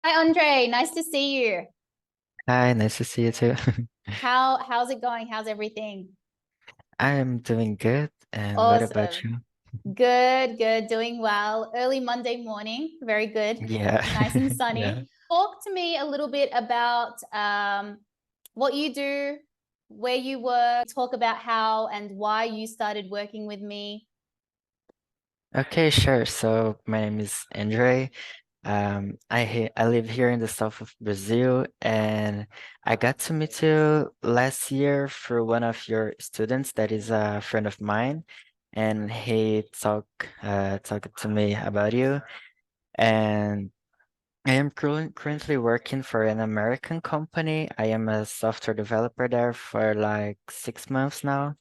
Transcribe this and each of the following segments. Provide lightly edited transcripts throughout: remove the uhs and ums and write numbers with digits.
Hi, Andre. Nice to see you. Hi, nice to see you too. How's it going? How's everything? I'm doing good. And what about Awesome. you? Good, good, doing well. Early Monday morning. Very good. Yeah. Nice and Yeah. sunny. Talk to me a little bit about what you do, where you work, talk about how and why you started working with me. Okay, sure. So my name is Andrey. I live here in the south of Brazil, and I got to meet you last year through one of your students that is a friend of mine, and he talked to me about you. And I am currently working for an American company. I am a software developer there for like 6 months now.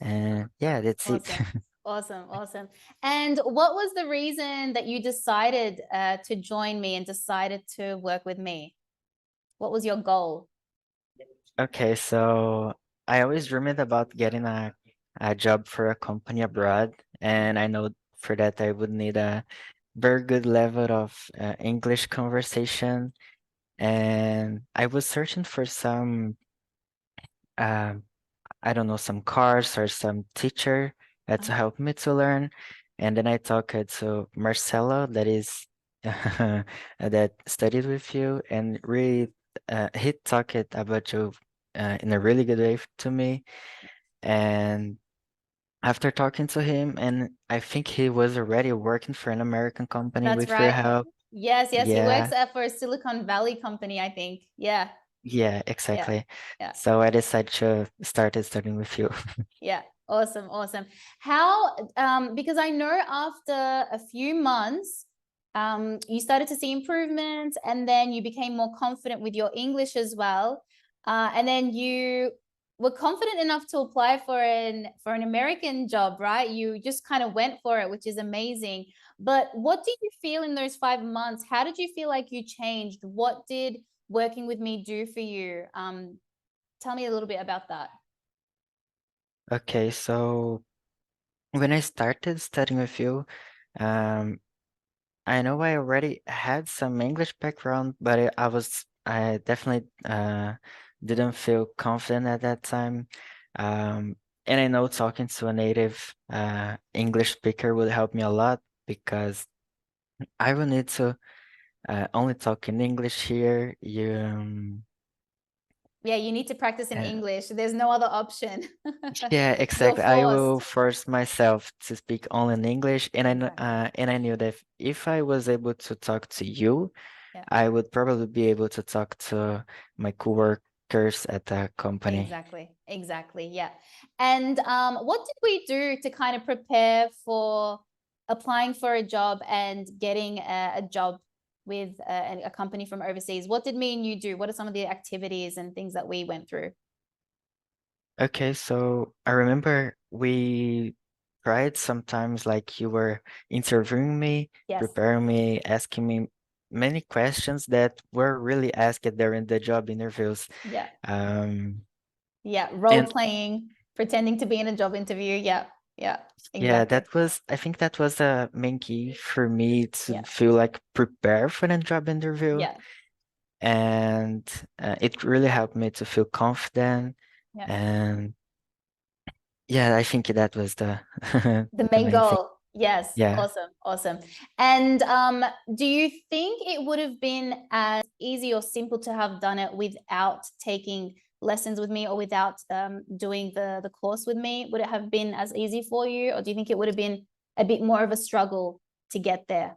And yeah, that's it. Awesome. Awesome. Awesome. And what was the reason that you decided to join me and decided to work with me? What was your goal? Okay, so I always dreamed about getting a job for a company abroad, and I know for that I would need a very good level of English conversation. And I was searching for some um I don't know, some course or some teacher to Uh-huh. help me to learn. And then I talked to Marcelo, that is that studied with you, and really he talked about you in a really good way to me. And after talking to him, and I think he was already working for an American company That's with your right. help. Yes, yes. He works Yeah, for a Silicon Valley company, I think. Yeah, yeah, yeah, exactly. yeah, So I decided to start studying with you. yeah. Awesome, awesome. How, because I know after a few months, you started to see improvements and then you became more confident with your English as well. And then you were confident enough to apply for an American job, right? You just kind of went for it, which is amazing. But what did you feel in those 5 months? How did you feel like you changed? What did working with me do for you? Tell me a little bit about that. Okay, so when I started studying with you, um, I know I already had some English background, but I definitely didn't feel confident at that time. Um, and I know talking to a native English speaker would help me a lot because I will need to only talk in English here. Yeah, you need to practice in Uh, English. There's no other option. yeah, You're exactly. I will forced. force myself to speak only in English, Exactly. and I knew that if I was able to talk to you, Yeah, I would probably be able to talk to my coworkers at the company. exactly. Exactly. Yeah. And what did we do to kind of prepare for applying for a job and getting a job with a company from overseas? What did me and you do? What are some of the activities and things that we went through? Okay, so I remember we tried sometimes like you were interviewing me, Yes. preparing me, asking me many questions that were really asked during the job interviews. Yeah. Um, Yeah. Role and playing, pretending to be in a job interview. Yeah. Yeah. yeah, Exactly. I think that was the main key for me to Yeah. feel like prepared for a job interview. Yeah. And it really helped me to feel confident. Yeah. And yeah, I think that was the The the main main thing. goal. Yes. Yeah. Awesome. Awesome. And do you think it would have been as easy or simple to have done it without taking lessons with me or without doing the course with me? Would it have been as easy for you, or do you think it would have been a bit more of a struggle to get there?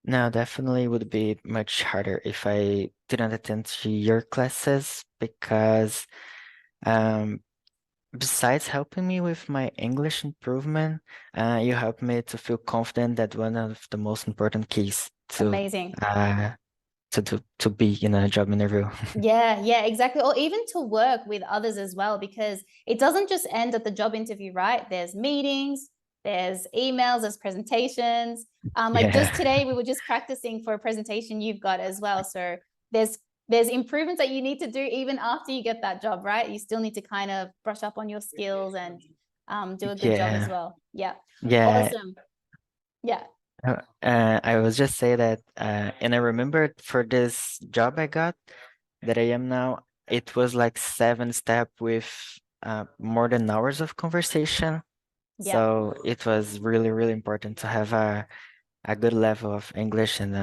No, definitely would be much harder if I didn't attend to your classes because um besides helping me with my English improvement, you helped me to feel confident that one of the most important keys Amazing. uh to be in a job interview. Yeah, yeah, exactly. Or even to work with others as well, because it doesn't just end at the job interview, right? There's meetings, there's emails, there's presentations. Like just Yeah. today, we were just practicing for a presentation you've got as well. So there's there's improvements that you need to do even after you get that job, right? You still need to kind of brush up on your skills and do a good job as Yeah. well. Yeah. Yeah. Awesome. Yeah. I was just say that, and I remember for this job I got that I am now, it was like 7 step with more than hours of conversation. Yeah. So it was really, really important to have a good level of English and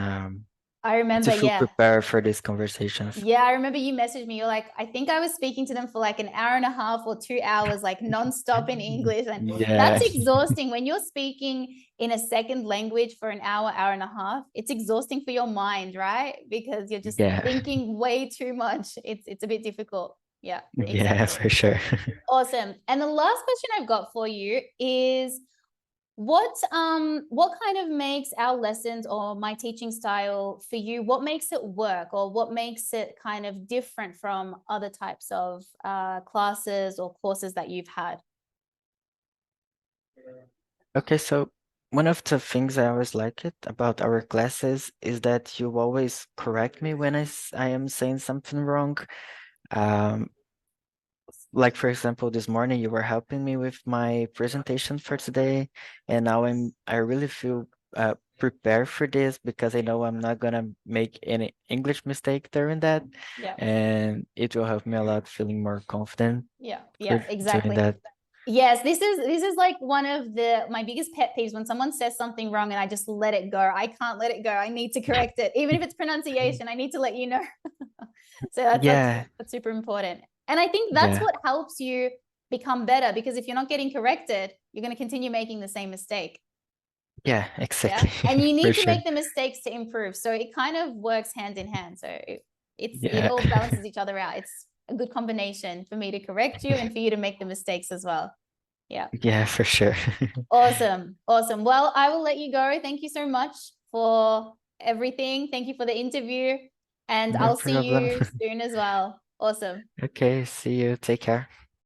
I to remember, feel yeah. prepared for these conversations. Yeah, I remember you messaged me. You're like, I think I was speaking to them for like an hour and a half or 2 hours, like nonstop in English. And that's Yeah, exhausting when you're speaking in a second language for an hour, hour and a half. It's exhausting for your mind, right? Because you're just yeah, thinking way too much. It's a bit difficult. Yeah, yeah, exactly. for sure. Awesome. And the last question I've got for you is what kind of makes our lessons or my teaching style for you, what makes it work or what makes it kind of different from other types of classes or courses that you've had? Okay, so one of the things I always like it about our classes is that you always correct me when I am saying something wrong. Um, like for example, this morning you were helping me with my presentation for today, and now I really feel prepared for this because I know I'm not gonna make any English mistake during that, Yeah. and it will help me a lot feeling more confident Yeah, for yeah, doing exactly. that. Yes, this is like one of the my biggest pet peeves when someone says something wrong and I just let it go. I can't let it go. I need to correct it. Even if it's pronunciation, I need to let you know. So Yeah, that's super important. And I think that's yeah, what helps you become better because if you're not getting corrected, you're going to continue making the same mistake. yeah, Yeah. exactly, And you for need to sure. make the mistakes to improve. So it kind of works hand in hand. So it Yeah. all balances each other out. It's a good combination for me to correct you and for you to make the mistakes as well. Yeah. Yeah, for sure. Awesome. Awesome. Well, I will let you go. Thank you so much for everything. Thank you for the interview. And No I'll see problem. you soon as well. Awesome. Okay, see you. Take care.